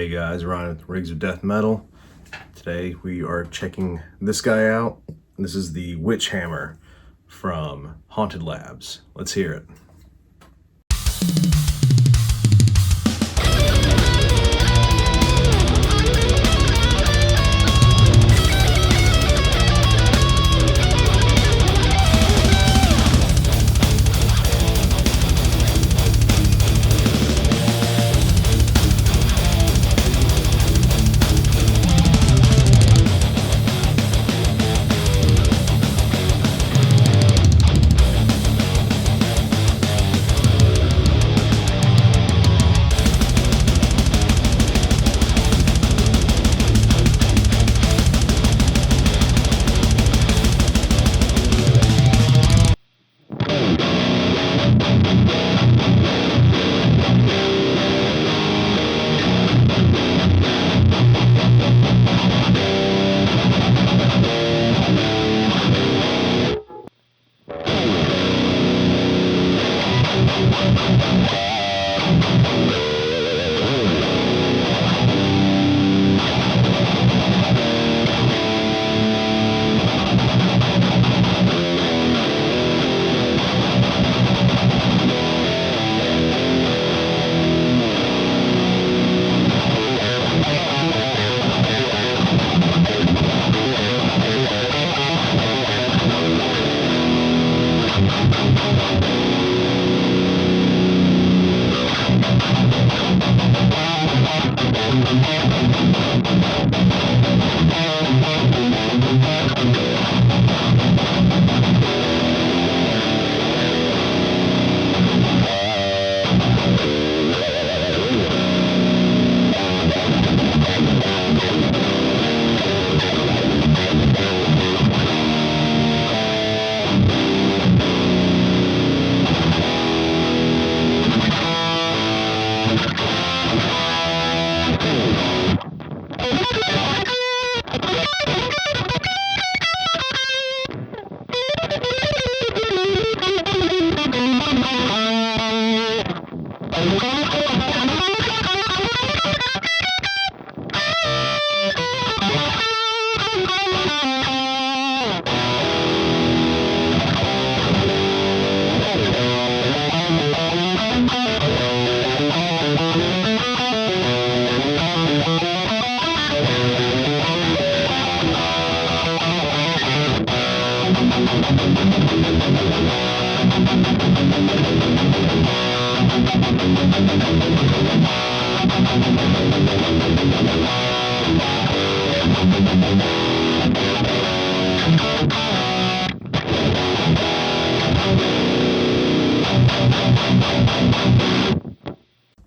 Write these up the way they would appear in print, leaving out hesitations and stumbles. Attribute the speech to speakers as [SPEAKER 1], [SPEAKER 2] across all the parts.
[SPEAKER 1] Hey guys, Ryan with Rigs of Death Metal. Today we are checking this guy out. This is the Witch Hammer from Haunted Labs. Let's hear it.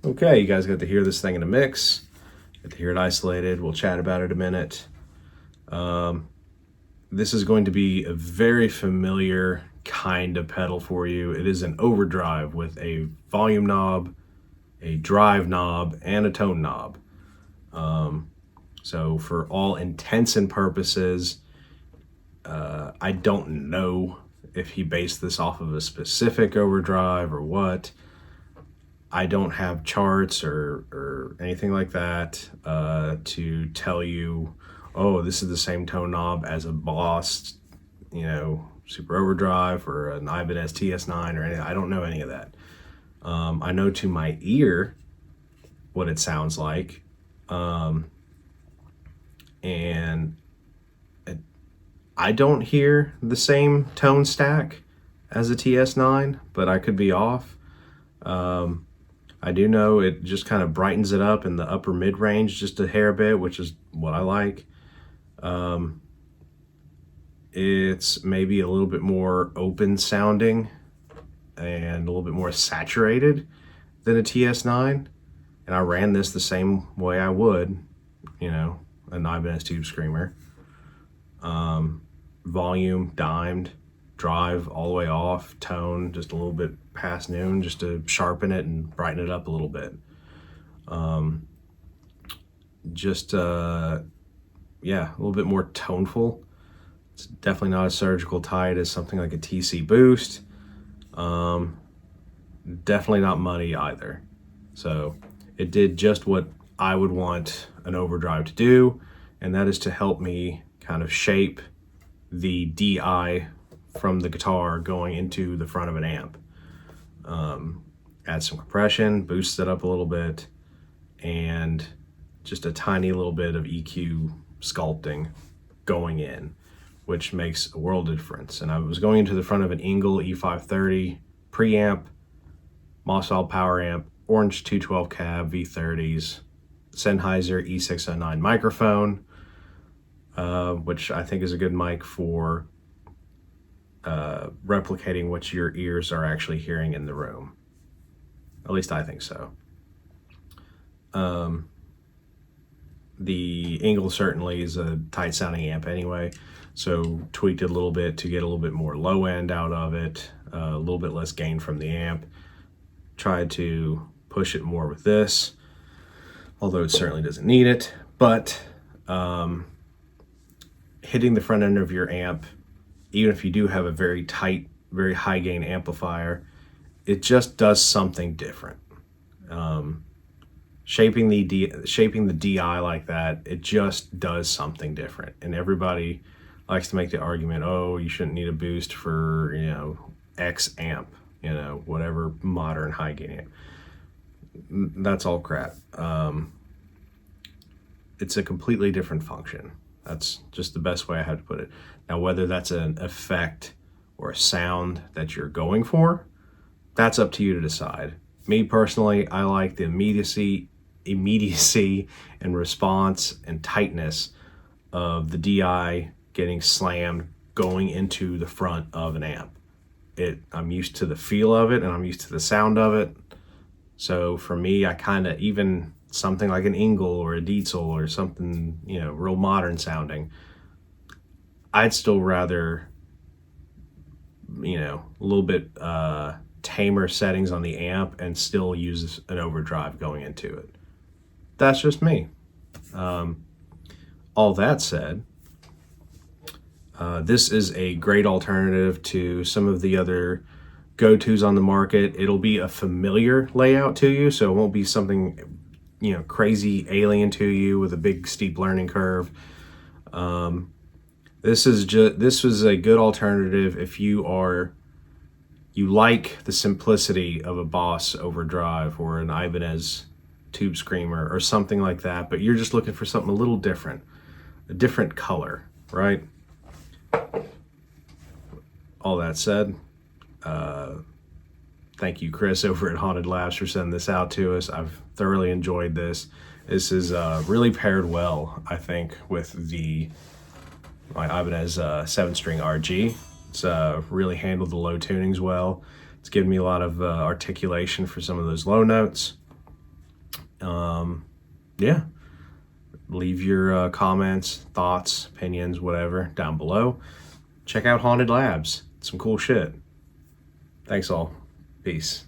[SPEAKER 1] Okay, you guys got to hear this thing in a mix. Got to hear it isolated. We'll chat about it a minute. This is going to be a very familiar kind of pedal for you. It is an overdrive with a volume knob, a drive knob, and a tone knob. So for all intents and purposes, I don't know if he based this off of a specific overdrive or what. I don't have charts or anything like that to tell you, oh, this is the same tone knob as a Boss, Super Overdrive or an Ibanez TS9 or anything. I don't know any of that. I know to my ear what it sounds like. And I don't hear the same tone stack as a TS9, but I could be off. I do know it just kind of brightens it up in the upper mid-range just a hair bit, which is what I like. It's maybe a little bit more open sounding and a little bit more saturated than a TS9. And I ran this the same way I would, an Ibanez Tube Screamer. Volume, dimed, drive all the way off, tone just a little bit past noon just to sharpen it and brighten it up a little bit. A little bit more toneful. It's definitely not as surgical tight as something like a TC Boost. Definitely not muddy either. So it did just what I would want an overdrive to do, and that is to help me kind of shape the DI from the guitar going into the front of an amp. Add some compression, boost it up a little bit, and just a tiny little bit of EQ sculpting going in, which makes a world of difference. And I was going into the front of an Engel E530 preamp, Mossville power amp, Orange 212 cab V30s, Sennheiser E609 microphone, which I think is a good mic for replicating what your ears are actually hearing in the room. At least I think so. The Engel certainly is a tight sounding amp anyway, so tweaked it a little bit to get a little bit more low end out of it, a little bit less gain from the amp. Tried to push it more with this, although it certainly doesn't need it, but hitting the front end of your amp, even if you do have a very tight, very high gain amplifier, it just does something different. Shaping the DI like that, it just does something different. And everybody likes to make the argument, oh, you shouldn't need a boost for, you know, X amp, you know, whatever modern high gain amp. That's all crap. It's a completely different function. That's just the best way I have to put it. Now, whether that's an effect or a sound that you're going for, that's up to you to decide. Me personally, I like the immediacy and response and tightness of the DI getting slammed going into the front of an amp. I'm used to the feel of it and I'm used to the sound of it. So for me, I kind of, even something like an Engel or a Dietzel or something, you know, real modern sounding, I'd still rather, you know, a little bit tamer settings on the amp and still use an overdrive going into it. That's just me. All that said, this is a great alternative to some of the other go-tos on the market. It'll be a familiar layout to you, so it won't be something, you know, crazy alien to you with a big steep learning curve. This was a good alternative if you like the simplicity of a Boss overdrive or an Ibanez tube screamer or something like that, but you're just looking for something a little different, a different color, right? All that said, thank you, Chris, over at Haunted Labs, for sending this out to us. I've thoroughly enjoyed this. This is really paired well, I think, with my Ibanez 7-string RG. It's really handled the low tunings well. It's given me a lot of articulation for some of those low notes. Yeah, leave your comments, thoughts, opinions, whatever, down below. Check out Haunted Labs. It's some cool shit. Thanks all. Peace.